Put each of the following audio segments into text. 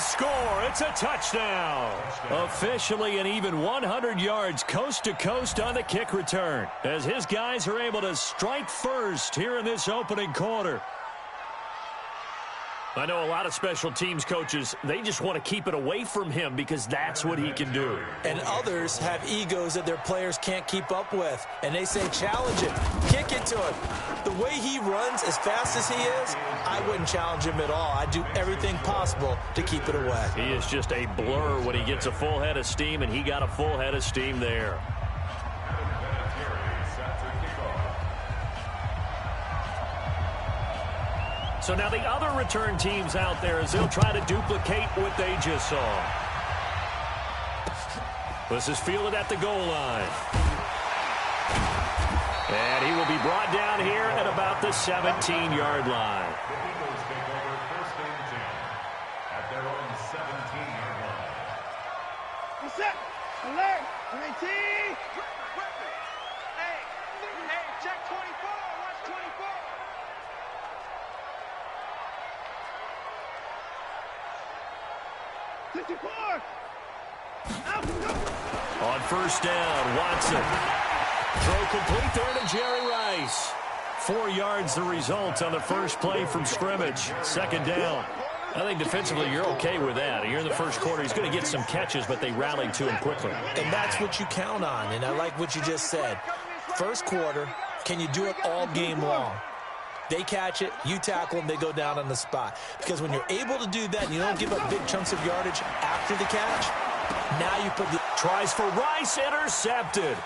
score. It's a touchdown. Officially an even 100 yards coast to coast on the kick return, as his guys are able to strike first here in this opening quarter. I know a lot of special teams coaches, they just want to keep it away from him because that's what he can do. And others have egos that their players can't keep up with. And they say, challenge it, kick it to him. The way he runs as fast as he is, I wouldn't challenge him at all. I'd do everything possible to keep it away. He is just a blur when he gets a full head of steam, and he got a full head of steam there. So now the other return teams out there as they'll try to duplicate what they just saw. This is fielded at the goal line. And he will be brought down here at about the 17-yard line. Set, alert, 19. Hey, check 24, watch 24. On first down, Watson. Throw complete there to Jerry Rice. 4 yards the result on the first play from scrimmage. Second down. I think defensively you're okay with that. Here in the first quarter, he's going to get some catches, but they rallied to him quickly. And that's what you count on, and I like what you just said. First quarter, can you do it all game long? They catch it, you tackle them, they go down on the spot. Because when you're able to do that and you don't give up big chunks of yardage after the catch, now you put the... Tries for Rice, intercepted.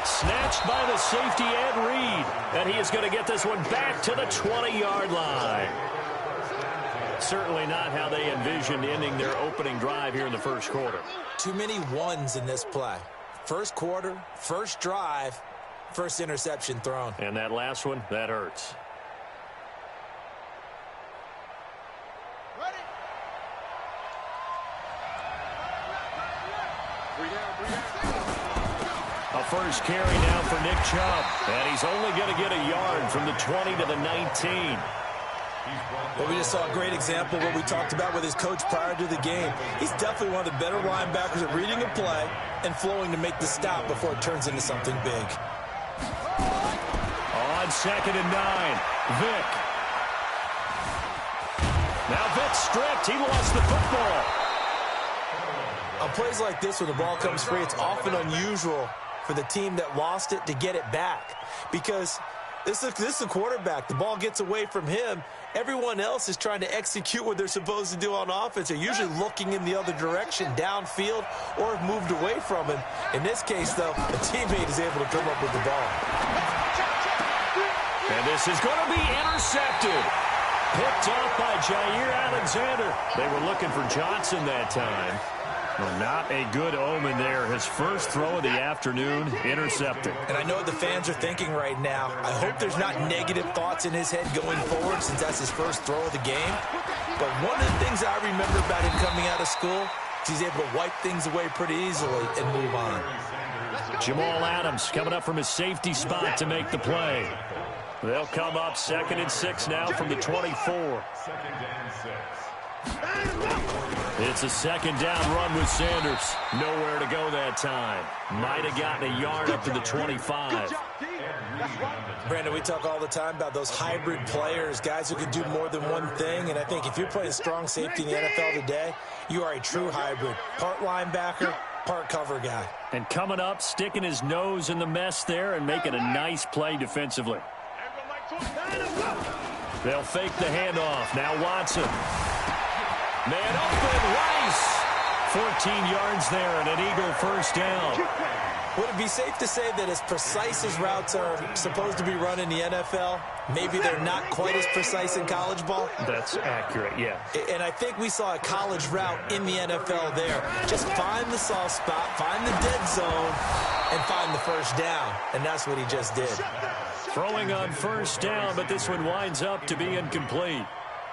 Snatched by the safety Ed Reed. And he is going to get this one back to the 20-yard line. Certainly not how they envisioned ending their opening drive here in the first quarter. Too many ones in this play. First quarter, first drive, first interception thrown. And that last one, that hurts. A first carry now for Nick Chubb. And he's only going to get a yard from the 20 to the 19. Well, we just saw a great example of what we talked about with his coach prior to the game. He's definitely one of the better linebackers at reading a play and flowing to make the stop before it turns into something big. On 2nd and 9, Vick. Now Vick stripped. He lost the football. On plays like this, when the ball comes free, it's often unusual for the team that lost it to get it back. Because this is a quarterback. The ball gets away from him. Everyone else is trying to execute what they're supposed to do on offense. They're usually looking in the other direction, downfield, or have moved away from him. In this case, though, a teammate is able to come up with the ball. And this is going to be intercepted. Picked off by Jair Alexander. They were looking for Johnson that time. Well, not a good omen there. His first throw of the afternoon, intercepted. And I know what the fans are thinking right now. I hope there's not negative thoughts in his head going forward since that's his first throw of the game. But one of the things I remember about him coming out of school is he's able to wipe things away pretty easily and move on. Jamal Adams coming up from his safety spot to make the play. They'll come up 2nd and 6 now from the 24. It's a second down run with Sanders. Nowhere to go that time. Might have gotten a yard up to the 25. Brandon, we talk all the time about those hybrid players, guys who can do more than one thing. And I think if you're playing strong safety in the NFL today, you are a true hybrid. Part linebacker, part cover guy. And coming up, sticking his nose in the mess there and making a nice play defensively. They'll fake the handoff. Now Watson. Man open, Rice. 14 yards there and an Eagle first down. Would it be safe to say that as precise as routes are supposed to be run in the NFL, maybe they're not quite as precise in college ball? That's accurate, yeah. And I think we saw a college route in the NFL there. Just find the soft spot, find the dead zone, and find the first down. And that's what he just did. Throwing on first down, but this one winds up to be incomplete.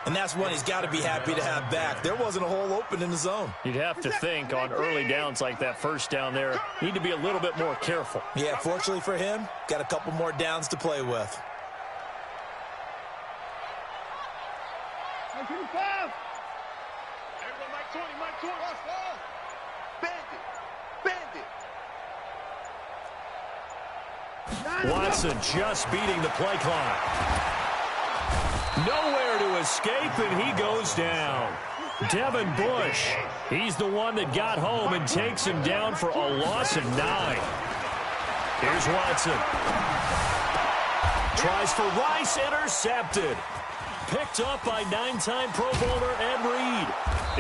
And that's one he's got to be happy to have back. There wasn't a hole open in the zone. You'd have to think on early downs like that first down there, need to be a little bit more careful. Yeah, fortunately for him, got a couple more downs to play with. Watson just beating the play clock. Nowhere to escape, and he goes down. Devin Bush, he's the one that got home and takes him down for a loss of 9. Here's Watson. Tries for Rice, intercepted. Picked up by 9-time Pro Bowler Ed Reed.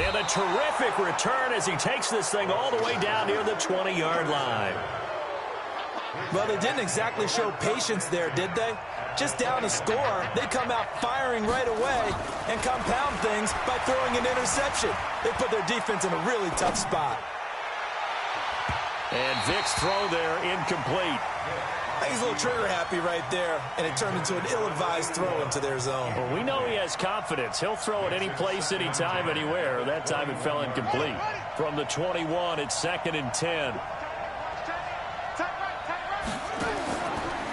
And a terrific return as he takes this thing all the way down near the 20-yard line. Well, they didn't exactly show patience there, did they? Just down a score, they come out firing right away and compound things by throwing an interception. They put their defense in a really tough spot. And Vic's throw there incomplete. He's a little trigger happy right there, and it turned into an ill-advised throw into their zone. Well, we know he has confidence. He'll throw it any place, anytime, anywhere. That time it fell incomplete. From the 21, it's 2nd and 10.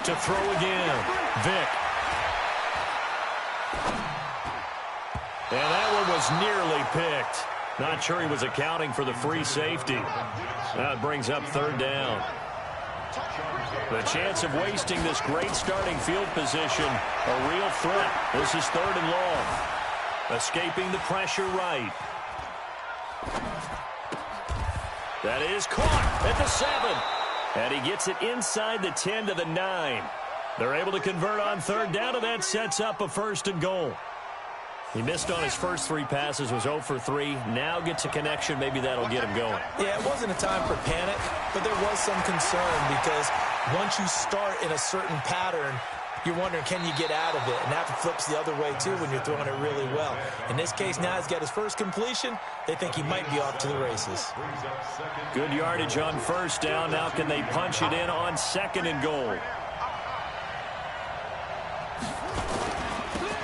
To throw again, Vic. And that one was nearly picked. Not sure he was accounting for the free safety. Now it brings up 3rd down. The chance of wasting this great starting field position, a real threat. This is 3rd and long. Escaping the pressure right. That is caught at the 7. And he gets it inside the 10 to the 9. They're able to convert on 3rd down, and that sets up a 1st and goal. He missed on his first 3 passes, was 0 for 3. Now gets a connection. Maybe that'll get him going. Yeah, it wasn't a time for panic, but there was some concern because once you start in a certain pattern, you're wondering, can you get out of it? And that flips the other way, too, when you're throwing it really well. In this case, now he's got his first completion. They think he might be off to the races. Good yardage on 1st down. Now can they punch it in on 2nd and goal?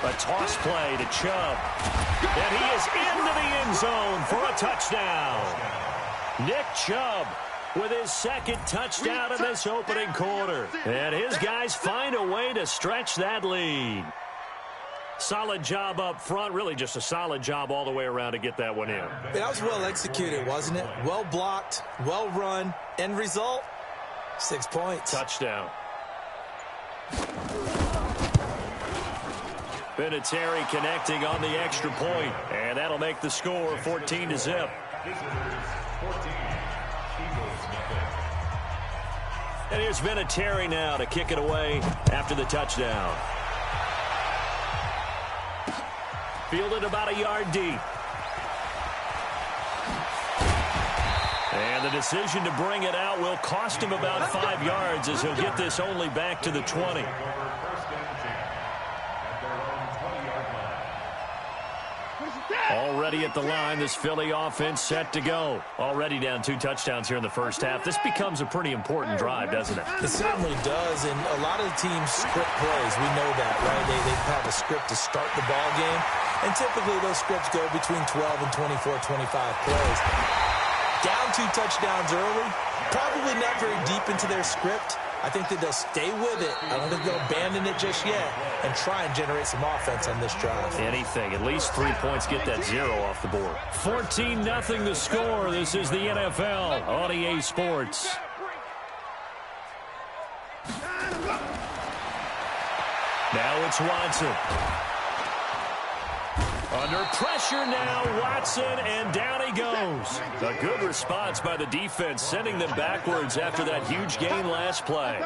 A toss play to Chubb. And he is into the end zone for a touchdown. Nick Chubb with his 2nd touchdown in this opening quarter. And his guys find a way to stretch that lead. Solid job up front. Really just a solid job all the way around to get that one in. That was well executed, wasn't it? Well blocked, well run. End result, 6 points. Touchdown. Vinatieri connecting on the extra point, and that'll make the score 14-0. And here's Vinatieri now to kick it away after the touchdown. Fielded about a yard deep. And the decision to bring it out will cost him about 5 yards as he'll get this only back to the 20. Already at the line, this Philly offense set to go. Already down 2 touchdowns here in the first half. This becomes a pretty important drive, doesn't it? It certainly does, and a lot of the teams script plays. We know that, right? They have a script to start the ball game, and typically those scripts go between 12 and 24, 25 plays. Down 2 touchdowns early, probably not very deep into their script. I think that they'll stay with it. I don't think they'll abandon it just yet and try and generate some offense on this drive. Anything. At least 3 points. Get that 0 off the board. 14-0 the score. This is the NFL on EA Sports. Now it's Watson. Under pressure now, Watson, and down he goes. A good response by the defense, sending them backwards after that huge gain last play.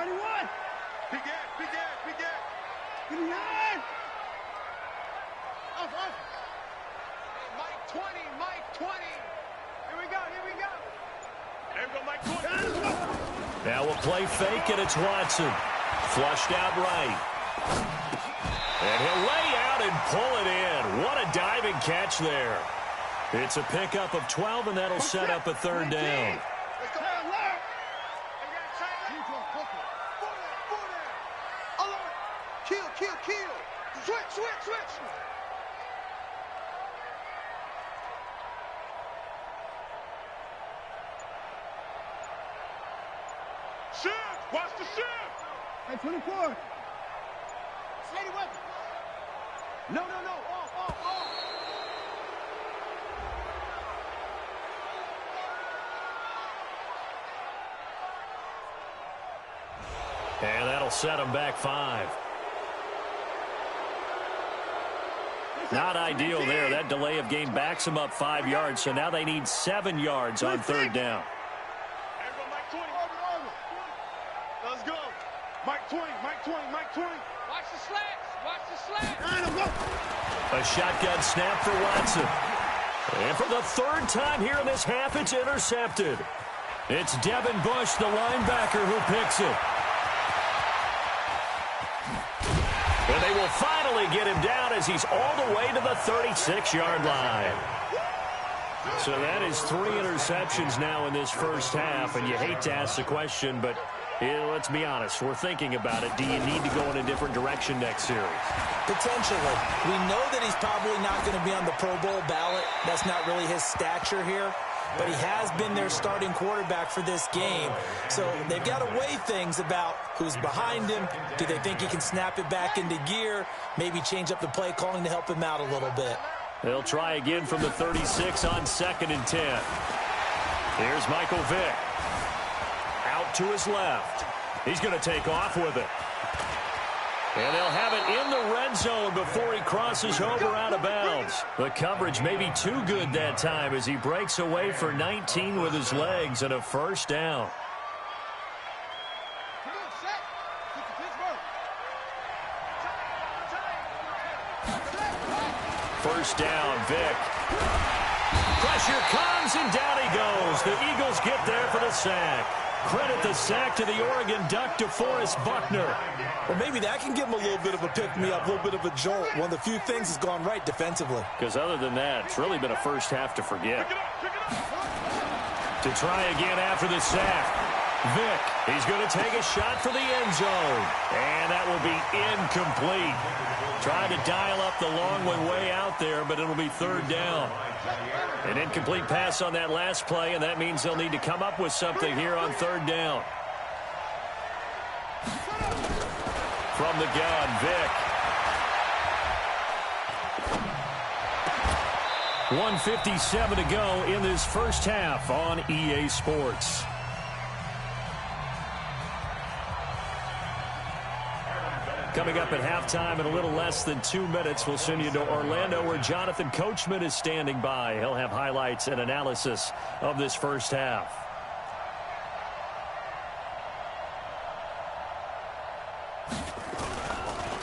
Now a play fake, and it's Watson. Flushed out right. And he'll lay out and pull it in. What a diving catch there. It's a pickup of 12, and that'll set up a 3rd down. Kill. Switch. Shift. Watch the shift. Hey, 24. Steady weapon. No. Off. And that'll set them back 5. Not ideal there. That delay of game backs them up 5 yards, so now they need 7 yards on 3rd down. Let's go. Mike 20, Mike 20, Mike 20. Watch the slats. Watch the slats. A shotgun snap for Watson. And for the 3rd time here in this half, it's intercepted. It's Devin Bush, the linebacker, who picks it. And they will finally get him down as he's all the way to the 36-yard line. So that is 3 interceptions now in this first half, and you hate to ask the question, but let's be honest, we're thinking about it. Do you need to go in a different direction next series? Potentially. We know that he's probably not going to be on the Pro Bowl ballot. That's not really his stature here. But he has been their starting quarterback for this game. So they've got to weigh things about who's behind him. Do they think he can snap it back into gear? Maybe change up the play calling to help him out a little bit. They'll try again from the 36 on 2nd and 10. Here's Michael Vick. Out to his left. He's going to take off with it. And they'll have it in the red zone before he crosses over out of bounds. The coverage may be too good that time as he breaks away for 19 with his legs and a 1st down. First down, Vick. Pressure comes, and down he goes. The Eagles get there for the sack. Credit the sack to the Oregon Duck, DeForest Buckner. Well, maybe that can give him a little bit of a pick-me-up, a little bit of a jolt. One of the few things that's gone right defensively. Because other than that, it's really been a first half to forget. To try again after the sack. Vick, he's going to take a shot for the end zone. And that will be incomplete. Tried to dial up the long one way out there, but it'll be 3rd down. An incomplete pass on that last play, and that means they'll need to come up with something here on 3rd down. From the gun, Vick. 1:57 to go in this first half on EA Sports. Coming up at halftime in a little less than 2 minutes, we'll send you to Orlando where Jonathan Coachman is standing by. He'll have highlights and analysis of this first half.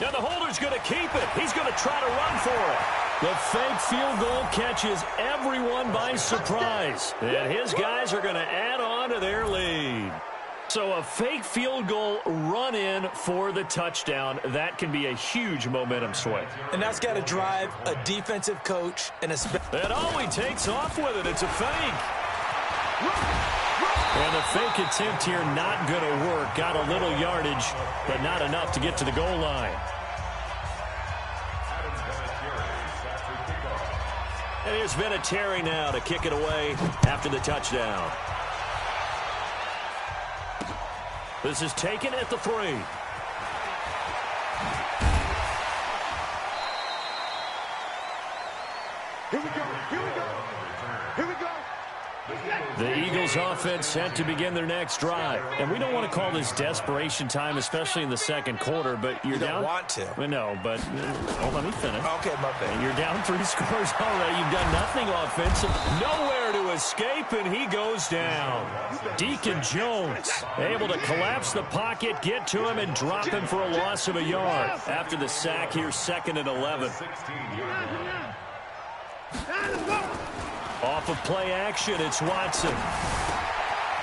Now the holder's going to keep it. He's going to try to run for it. The fake field goal catches everyone by surprise. And his guys are going to add on to their lead. So a fake field goal run-in for the touchdown. That can be a huge momentum swing. And that's got to drive a defensive coach and a... And he takes off with it. It's a fake. And the fake attempt here not going to work. Got a little yardage, but not enough to get to the goal line. And here's Vinatieri now to kick it away after the touchdown. This is taken at the 3. Here we go. Here we go. Here we go. The Eagles offense set to begin their next drive. And we don't want to call this desperation time, especially in the second quarter, but you're down. You don't want to. I know, but let me finish. Okay, my bad. You're down 3 scores already. You've done nothing offensive. Nowhere to escape, and he goes down. Deacon Jones able to collapse the pocket, get to him, and drop him for a loss of a yard. After the sack here, 2nd and 11. Off of play action, it's Watson.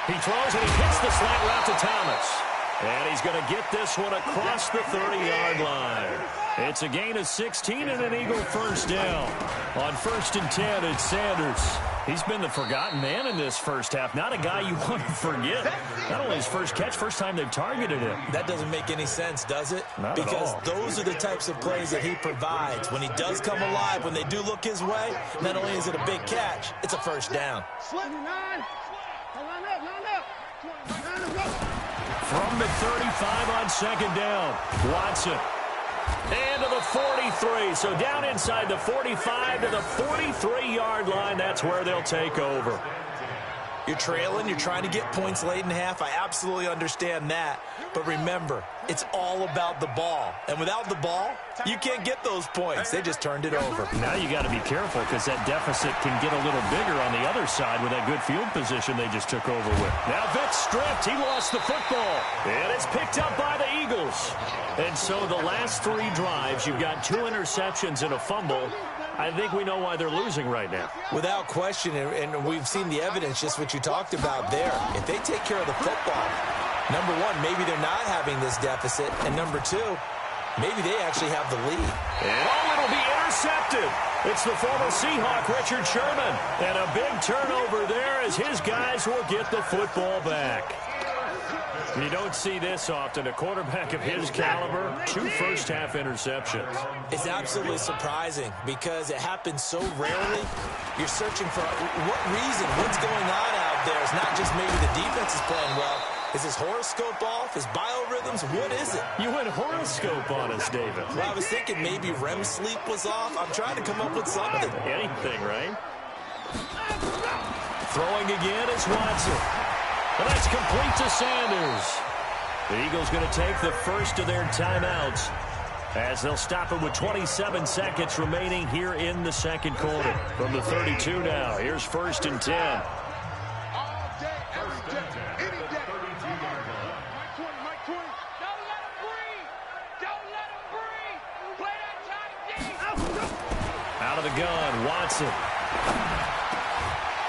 He throws and he hits the slant route to Thomas. And he's going to get this one across the 30-yard line. It's a gain of 16 and an Eagle first down. On 1st and 10, it's Sanders. He's been the forgotten man in this first half. Not a guy you want to forget. Not only his first catch, first time they've targeted him. That doesn't make any sense, does it? Not because at all. Those are the types of plays that he provides. When he does come alive, when they do look his way, not only is it a big catch, it's a first down. From the 35 on 2nd down, Watson. And to the 43. So down inside the 45 to the 43-yard line. That's where they'll take over. You're trailing. You're trying to get points late in half. I absolutely understand that. But remember, it's all about the ball. And without the ball, you can't get those points. They just turned it over. Now you got to be careful because that deficit can get a little bigger on the other side with that good field position they just took over with. Now Vic stripped. He lost the football. And it's picked up by the Eagles. And so the last 3 drives, you've got 2 interceptions and a fumble. I think we know why they're losing right now. Without question, and we've seen the evidence, just what you talked about there. If they take care of the football, number one, maybe they're not having this deficit, and number 2, maybe they actually have the lead. And it'll be intercepted. It's the former Seahawk, Richard Sherman. And a big turnover there as his guys will get the football back. You don't see this often. A quarterback of his caliber, 2 first-half interceptions. It's absolutely surprising because it happens so rarely. You're searching for what reason, what's going on out there. It's not just maybe the defense is playing well. Is his horoscope off? His biorhythms? What is it? You went horoscope on us, David. Well, I was thinking maybe REM sleep was off. I'm trying to come up with something. Anything, right? Throwing again is Watson. And that's complete to Sanders. The Eagles going to take the first of their timeouts as they'll stop it with 27 seconds remaining here in the second quarter. From the 32 now, here's 1st and 10. All day, every day, any day. Mike 20. Don't let him breathe. Don't let him breathe. Play that tight D. Out of the gun, Watson.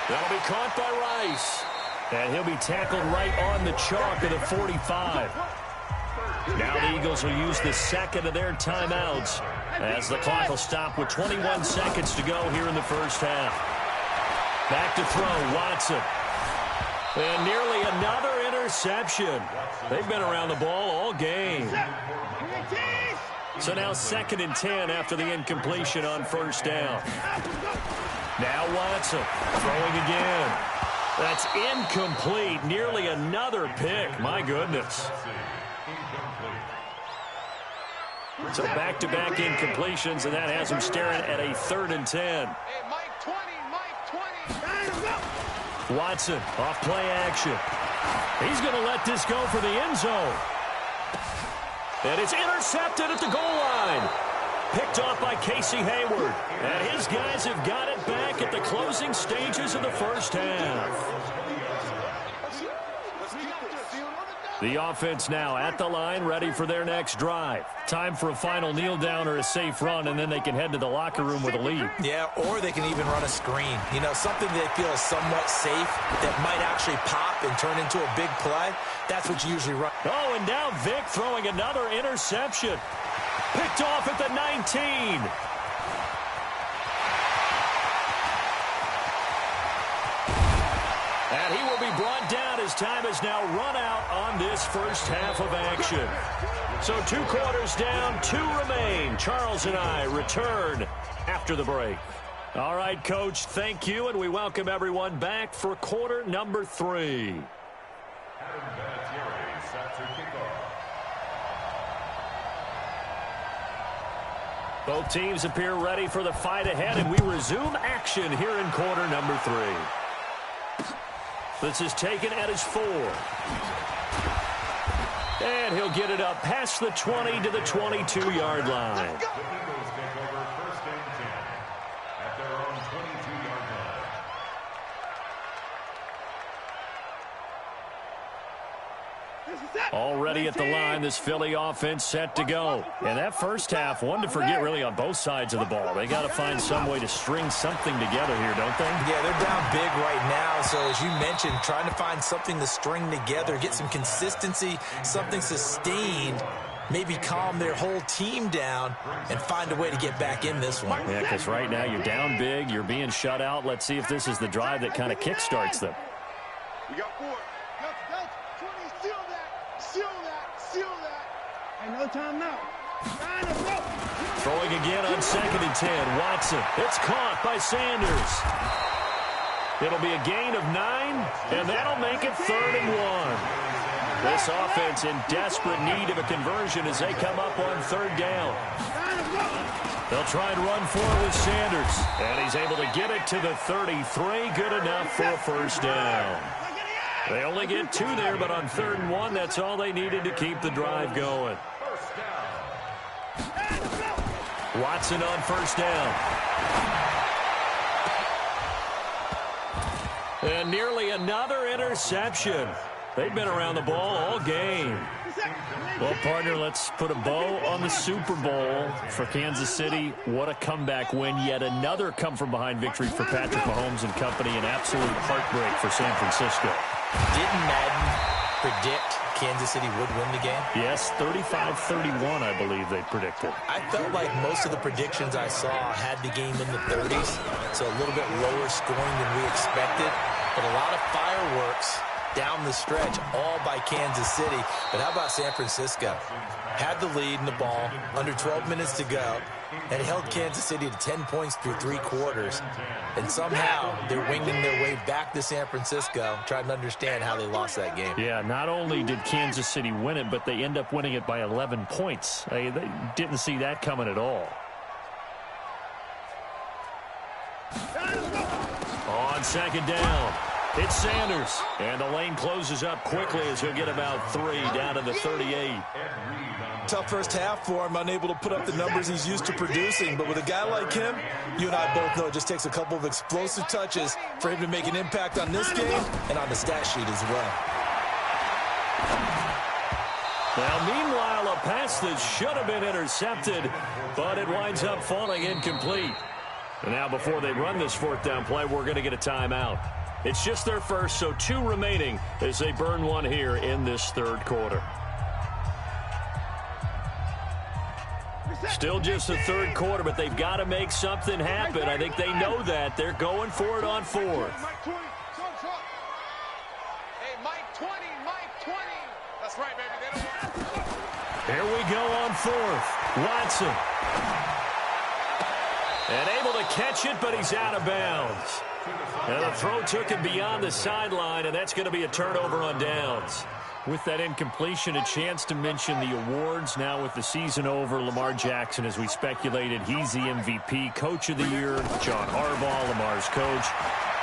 That'll be caught by Rice. And he'll be tackled right on the chalk of the 45. Now the Eagles will use the second of their timeouts as the clock will stop with 21 seconds to go here in the first half. Back to throw, Watson. And nearly another interception. They've been around the ball all game. So now 2nd and 10 after the incompletion on first down. Now Watson throwing again. That's incomplete. Nearly another pick. My goodness. So back-to-back incompletions, and that has him staring at a 3rd and 10. Hey, Mike 20. Watson off play action. He's going to let this go for the end zone. And it's intercepted at the goal line. Picked off by Casey Hayward. And his guys have got it back at the closing stages of the first half. The offense now at the line, ready for their next drive. Time for a final kneel down or a safe run, and then they can head to the locker room with a lead. Yeah, or they can even run a screen. You know, something they feel is somewhat safe that might actually pop and turn into a big play. That's what you usually run. Oh, and now Vic throwing another interception. Picked off at the 19. And he will be brought down as time has now run out on this first half of action. So 2 quarters down, 2 remain. Charles and I return after the break. All right, Coach, thank you, and we welcome everyone back for quarter number 3. Both teams appear ready for the fight ahead, and we resume action here in quarter number 3. This is taken at his 4. And he'll get it up past the 20 to the 22-yard line. Already at the line, this Philly offense set to go. And that first half, one to forget really on both sides of the ball. They got to find some way to string something together here, don't they? Yeah, they're down big right now. So as you mentioned, trying to find something to string together, get some consistency, something sustained, maybe calm their whole team down and find a way to get back in this one. Yeah, because right now you're down big, you're being shut out. Let's see if this is the drive that kind of kickstarts them. We got 4. No time now. Throwing again on 2nd and 10. Watson. It's caught by Sanders. It'll be a gain of 9, and that'll make it 3rd and 1. This offense in desperate need of a conversion as they come up on 3rd down. They'll try and run for it with Sanders. And he's able to get it to the 33. Good enough for a first down. They only get 2 there, but on 3rd and 1, that's all they needed to keep the drive going. Watson on first down. And nearly another interception. They've been around the ball all game. Well, partner, let's put a bow on the Super Bowl for Kansas City. What a comeback win. Yet another come-from-behind victory for Patrick Mahomes and company. An absolute heartbreak for San Francisco. Didn't Madden predict Kansas City would win the game? Yes, 35-31, I believe they predicted. I felt like most of the predictions I saw had the game in the 30s, so a little bit lower scoring than we expected. But a lot of fireworks down the stretch, all by Kansas City. But how about San Francisco? Had the lead in the ball, under 12 minutes to go, and held Kansas City to 10 points through 3 quarters. And somehow they're winging their way back to San Francisco, trying to understand how they lost that game. Yeah, not only did Kansas City win it, but they end up winning it by 11 points. They didn't see that coming at all. On 2nd down, it's Sanders. And the lane closes up quickly as he'll get about 3 down to the 38. Tough first half for him, unable to put up the numbers he's used to producing. But with a guy like him, you and I both know it just takes a couple of explosive touches for him to make an impact on this game and on the stat sheet as well. Now, meanwhile, a pass that should have been intercepted, but it winds up falling incomplete. And now before they run this 4th down play, we're going to get a timeout. It's just their first, so 2 remaining as they burn one here in this 3rd quarter. Still just the 3rd quarter, but they've got to make something happen. I think they know that. They're going for it on 4th. Hey, Mike 20, Mike 20. That's right, baby. They don't want it. Here we go on 4th. Watson. And able to catch it, but he's out of bounds. And the throw took him beyond the sideline, and that's going to be a turnover on downs. With that incompletion, a chance to mention the awards. Now with the season over, Lamar Jackson, as we speculated, he's the MVP, Coach of the Year. John Harbaugh, Lamar's coach.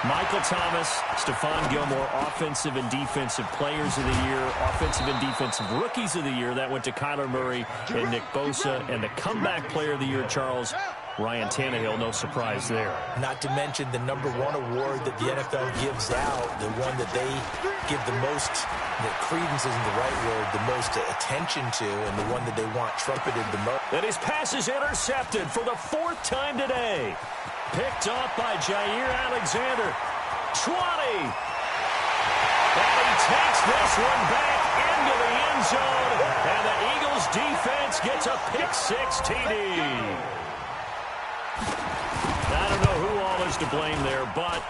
Michael Thomas, Stephon Gilmore, Offensive and Defensive Players of the Year. Offensive and Defensive Rookies of the Year. That went to Kyler Murray and Nick Bosa. And the Comeback Player of the Year, Charles, Ryan Tannehill, no surprise there. Not to mention the #1 award that the NFL gives out, the one that they give the most, the credence isn't the right word, the most attention to, and the one that they want trumpeted the most. And his pass is intercepted for the 4th time today. Picked off by Jair Alexander. 20. And he takes this one back into the end zone. And the Eagles defense gets a pick-6 TD. I don't know who all is to blame there, but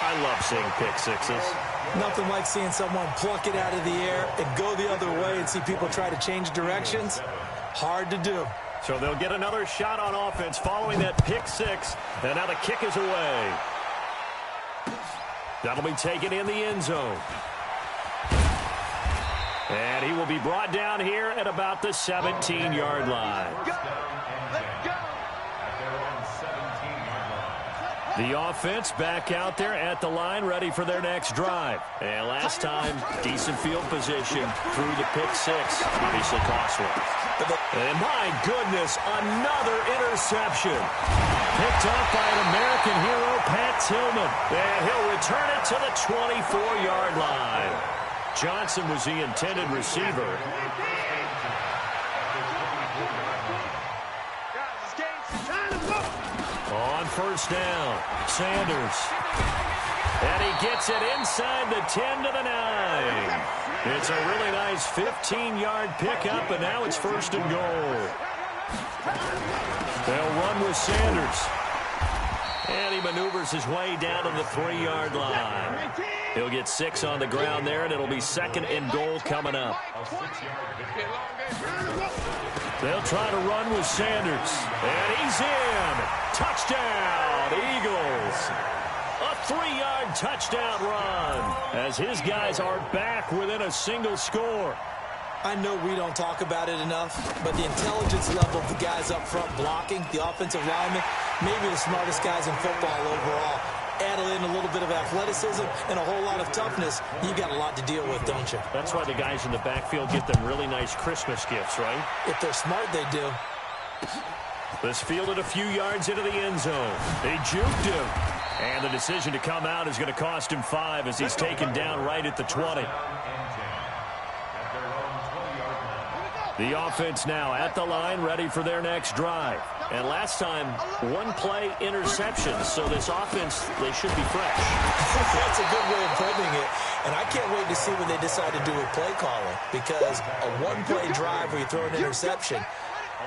I love seeing pick-6s. Nothing like seeing someone pluck it out of the air and go the other way and see people try to change directions. Hard to do. So they'll get another shot on offense following that pick-6. And now the kick is away. That'll be taken in the end zone. And he will be brought down here at about the 17-yard line. The offense back out there at the line, ready for their next drive. And last time, decent field position through the pick-6. Obviously costly. And my goodness, another interception. Picked off by an American hero, Pat Tillman. And he'll return it to the 24-yard line. Johnson was the intended receiver. On 1st down, Sanders. And he gets it inside the 10 to the 9. It's a really nice 15-yard pickup, and now it's 1st and goal. They'll run with Sanders. And he maneuvers his way down to the 3-yard line. He'll get 6 on the ground there, and it'll be 2nd and goal coming up. They'll try to run with Sanders. And he's in. Touchdown, Eagles. A 3-yard touchdown run as his guys are back within a single score. I know we don't talk about it enough, but the intelligence level of the guys up front blocking, the offensive linemen, maybe the smartest guys in football overall. Add in a little bit of athleticism and a whole lot of toughness, you got a lot to deal with, don't you? That's why the guys in the backfield get them really nice Christmas gifts, right? If they're smart, they do. This fielded a few yards into the end zone. They juked him. And the decision to come out is going to cost him 5 as he's taken down right at the 20. The offense now at the line, ready for their next drive. And last time, one-play interception. So this offense, they should be fresh. That's a good way of putting it. And I can't wait to see what they decide to do with play calling. Because a one-play drive where you throw an interception,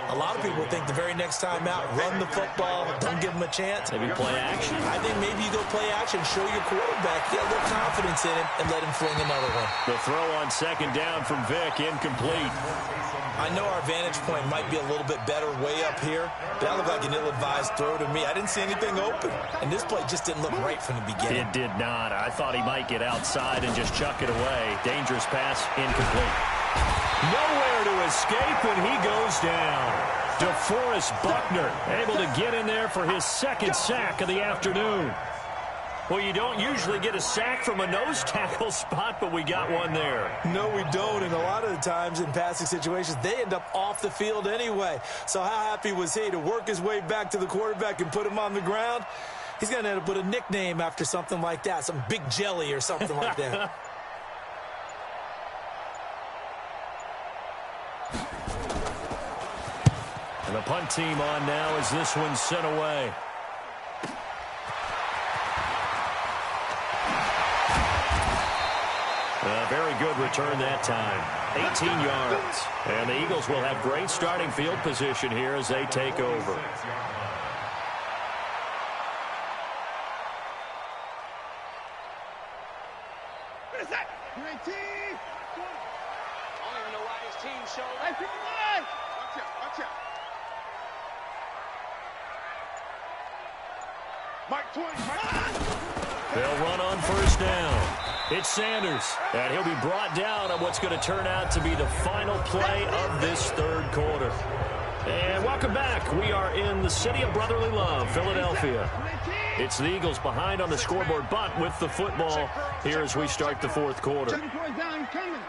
a lot of people think the very next time out, run the football, don't give them a chance. Maybe play action. I think maybe you go play action, show your quarterback, get a little confidence in him, and let him fling another one. The throw on second down from Vick, incomplete. I know our vantage point might be a little bit better way up here, but that looked like an ill-advised throw to me. I didn't see anything open, and this play just didn't look right from the beginning. It did not. I thought he might get outside and just chuck it away. Dangerous pass, incomplete. Nowhere to escape, and he goes down. DeForest Buckner able to get in there for his second sack of the afternoon. Well, you don't usually get a sack from a nose tackle spot, but we got one there. No, we don't, and a lot of the times in passing situations, they end up off the field anyway. So how happy was he to work his way back to the quarterback and put him on the ground? He's going to end up with a nickname after something like that, some Big Jelly or something like that. And the punt team on now as this one's sent away. A very good return that time. 18 yards. And the Eagles will have great starting field position here as they take over. What is that? 19. I don't even know why this team showed. Hey, people, watch out, watch out. Mike 20, Mike. They'll run on first down. It's Sanders, and he'll be brought down on what's going to turn out to be the final play of this third quarter. And welcome back. We are in the city of brotherly love, Philadelphia. It's the Eagles behind on the scoreboard, but with the football here as we start the fourth quarter. Check the point down, he's coming.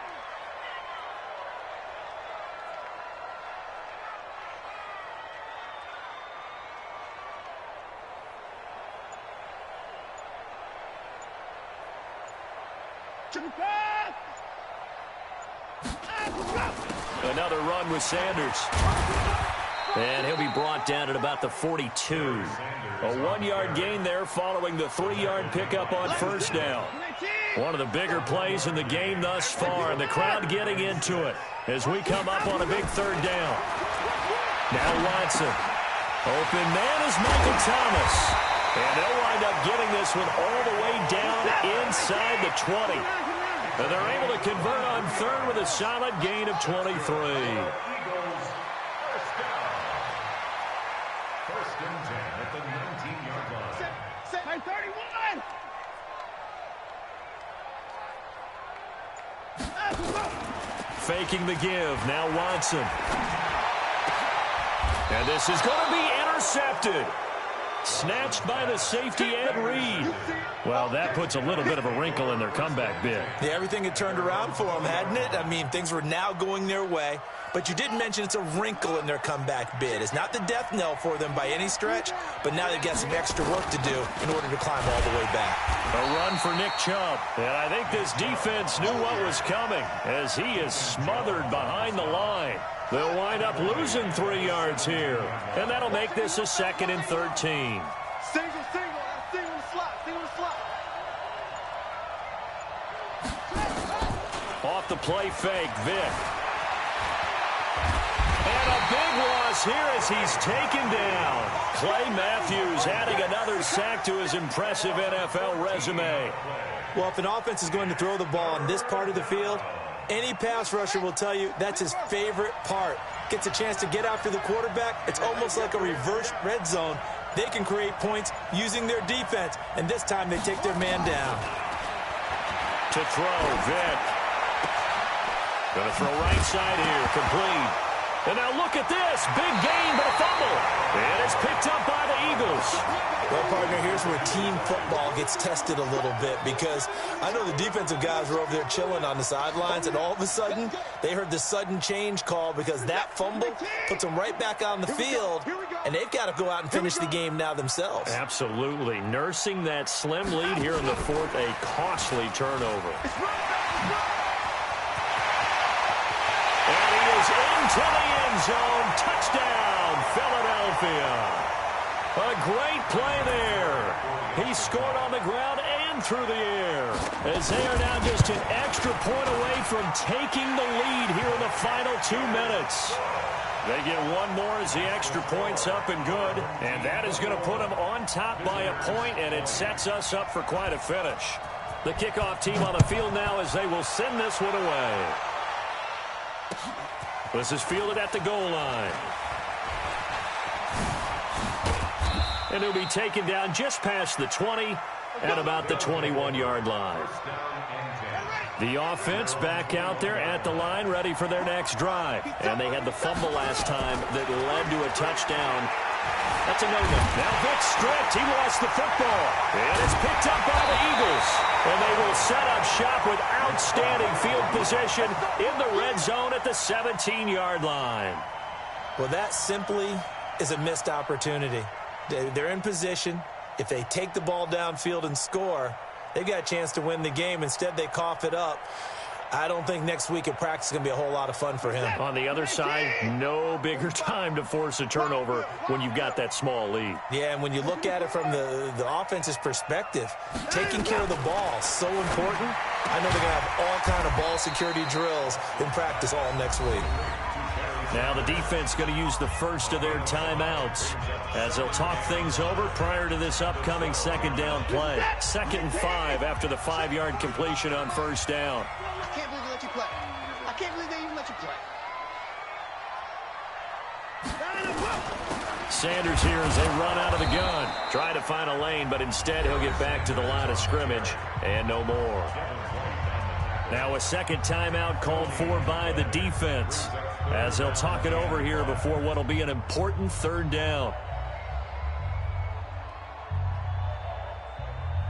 Another run with Sanders. And he'll be brought down at about the 42. A 1-yard gain there following the 3-yard pickup on first down. One of the bigger plays in the game thus far, and the crowd getting into it as we come up on a big third down. Now Watson. Open man is Michael Thomas. And they'll wind up getting this one all the way down inside the 20. And they're able to convert on third with a solid gain of 23. First and 10 at the 19-yard line. Set 31. Faking the give. Now Watson. And this is going to be intercepted. Snatched by the safety, Ed Reed. Well, that puts a little bit of a wrinkle in their comeback bid. Yeah, everything had turned around for them, hadn't it? I mean, things were now going their way. But you did mention it's a wrinkle in their comeback bid. It's not the death knell for them by any stretch, but now they've got some extra work to do in order to climb all the way back. A run for Nick Chubb. And I think this defense knew what was coming as he is smothered behind the line. They'll wind up losing 3 yards here. And that'll make this a 2nd and 13. Single, single slot, single slot. Off the play fake, Vick. And a big loss here as he's taken down. Clay Matthews adding another sack to his impressive NFL resume. Well, if an offense is going to throw the ball on this part of the field, any pass rusher will tell you that's his favorite part. Gets a chance to get after the quarterback. It's almost like a reverse red zone. They can create points using their defense, and this time they take their man down. To throw, Vick. Going to throw right side here, complete. And now look at this, big gain but a fumble. And it's picked up by the Eagles. Well, partner, here's where team football gets tested a little bit, because I know the defensive guys were over there chilling on the sidelines, and all of a sudden they heard the sudden change call because that fumble puts them right back on the field, and they've got to go out and finish the game now themselves. Absolutely. Nursing that slim lead here in the fourth, a costly turnover. And he is into the end zone. Touchdown, Philadelphia. A great play there. He scored on the ground and through the air, as they are now just an extra point away from taking the lead here in the final 2 minutes. They get one more as the extra point's up and good, and that is going to put them on top by a point, and it sets us up for quite a finish. The kickoff team on the field now as they will send this one away. This is fielded at the goal line. And he'll be taken down just past the 20 at about the 21-yard line. The offense back out there at the line, ready for their next drive. And they had the fumble last time that led to a touchdown. That's a no-no. Now Vic stripped. He lost the football. And it's picked up by the Eagles. And they will set up shop with outstanding field position in the red zone at the 17-yard line. Well, that simply is a missed opportunity. They're in position. If they take the ball downfield and score, they've got a chance to win the game. Instead, they cough it up. I don't think next week at practice is going to be a whole lot of fun for him. On the other side, no bigger time to force a turnover when you've got that small lead. Yeah, and when you look at it from the offense's perspective, taking care of the ball is so important. I know they're going to have all kind of ball security drills in practice all next week. Now the defense going to use the first of their timeouts as they'll talk things over prior to this upcoming second down play. 2nd and 5 after the 5-yard completion on first down. I can't believe they let you play. I can't believe they even let you play. Sanders here as they run out of the gun. Try to find a lane, but instead he'll get back to the line of scrimmage and no more. Now a second timeout called for by the defense, as they'll talk it over here before what will be an important third down.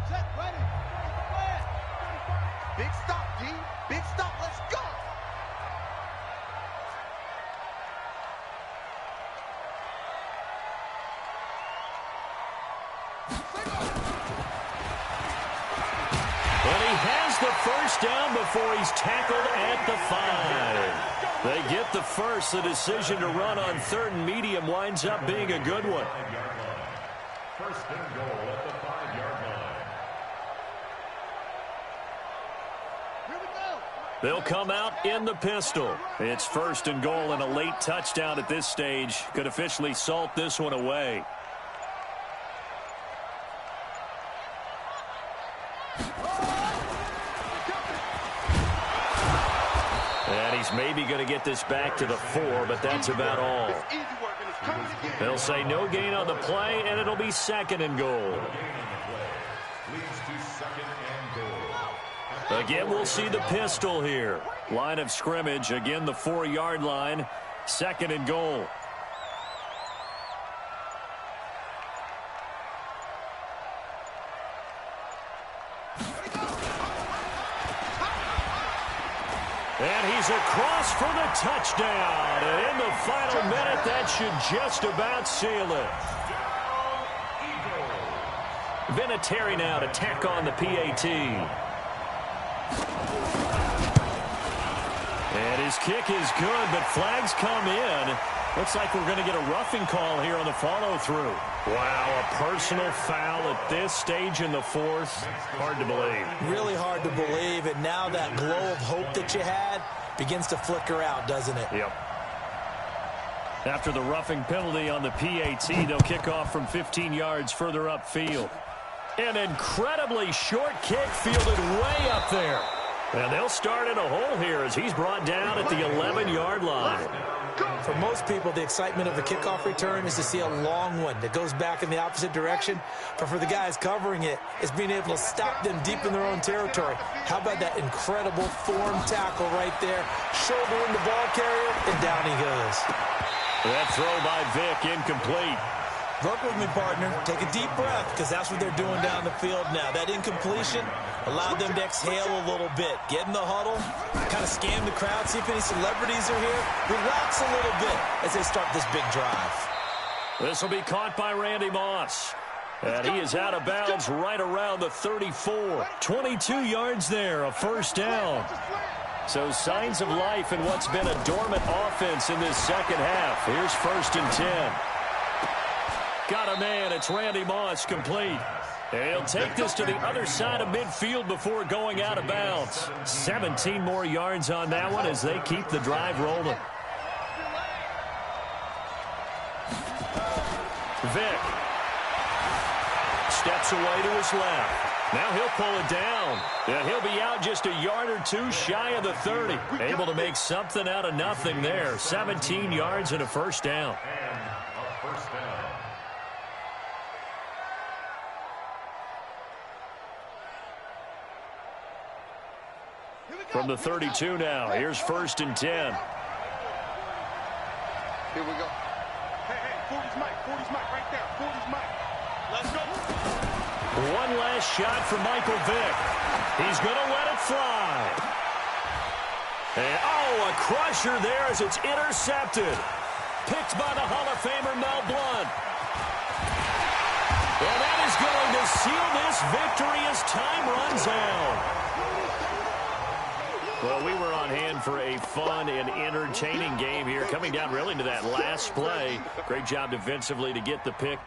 Set, ready. Big stop, D. Big stop. Let's go. And he has the first down before he's tackled at the 5. They get the first. The decision to run on 3rd and medium winds up being a good one. First and goal at the 5-yard line. Here we go. They'll come out in the pistol. It's 1st and goal, and a late touchdown at this stage could officially salt this one away. And he's maybe going to get this back to the 4, but that's about all. Easy work, and it's coming again. They'll say no gain on the play, and it'll be 2nd and goal. Leads to 2nd and goal. Again, we'll see the pistol here. Line of scrimmage, again the 4-yard line, 2nd and goal. And he's across for the touchdown. And in the final minute, that should just about seal it. Vinatieri now to tack on the PAT. And his kick is good, but flags come in. Looks like we're going to get a roughing call here on the follow-through. Wow, a personal foul at this stage in the 4th. Hard to believe. Really hard to believe, and now that glow of hope that you had begins to flicker out, doesn't it? Yep. After the roughing penalty on the PAT, they'll kick off from 15 yards further upfield. An incredibly short kick fielded way up there. And they'll start in a hole here as he's brought down at the 11-yard line. For most people, the excitement of the kickoff return is to see a long one that goes back in the opposite direction. But for the guys covering it, it's being able to stop them deep in their own territory. How about that incredible form tackle right there? Shoulder in the ball carrier, and down he goes. That throw by Vic incomplete. Work with me, partner. Take a deep breath, because that's what they're doing down the field now. That incompletion allowed them to exhale a little bit. Get in the huddle, kind of scan the crowd, see if any celebrities are here. Relax a little bit as they start this big drive. This will be caught by Randy Moss. And he is out of bounds right around the 34. 22 yards there, a first down. So signs of life in what's been a dormant offense in this second half. Here's 1st and 10. Got a man. It's Randy Moss, complete. And he'll take this to the other side of midfield before going out of bounds. 17 more yards on that one as they keep the drive rolling. Vic steps away to his left. Now he'll pull it down. And he'll be out just a yard or two shy of the 30. Able to make something out of nothing there. 17 yards and a first down. From the 32 now, here's 1st and 10. Here we go. Hey, 40's Mike, 40's Mike, right there. 40's Mike. Let's go. One last shot for Michael Vick. He's going to let it fly. And, a crusher there as it's intercepted. Picked by the Hall of Famer Mel Blount. And that is going to seal this victory as time runs out. Well, we were on hand for a fun and entertaining game here, coming down really to that last play. Great job defensively to get the pick.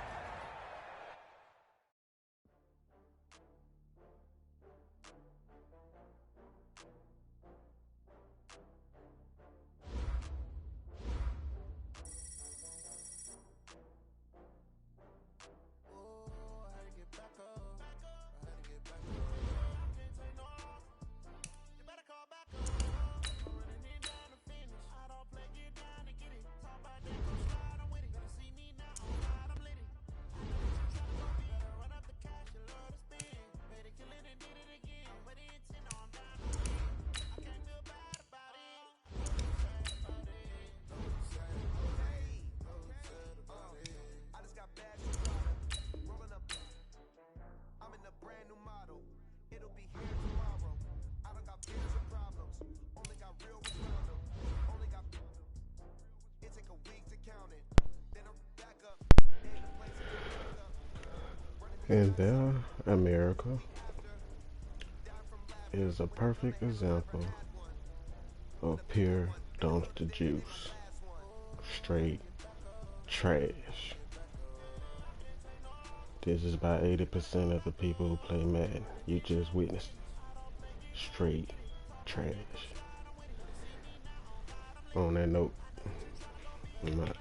And there, America is a perfect example of pure dumpster juice. Straight trash. This is about 80% of the people who play Madden. You just witnessed straight trash. On that note, I'm out.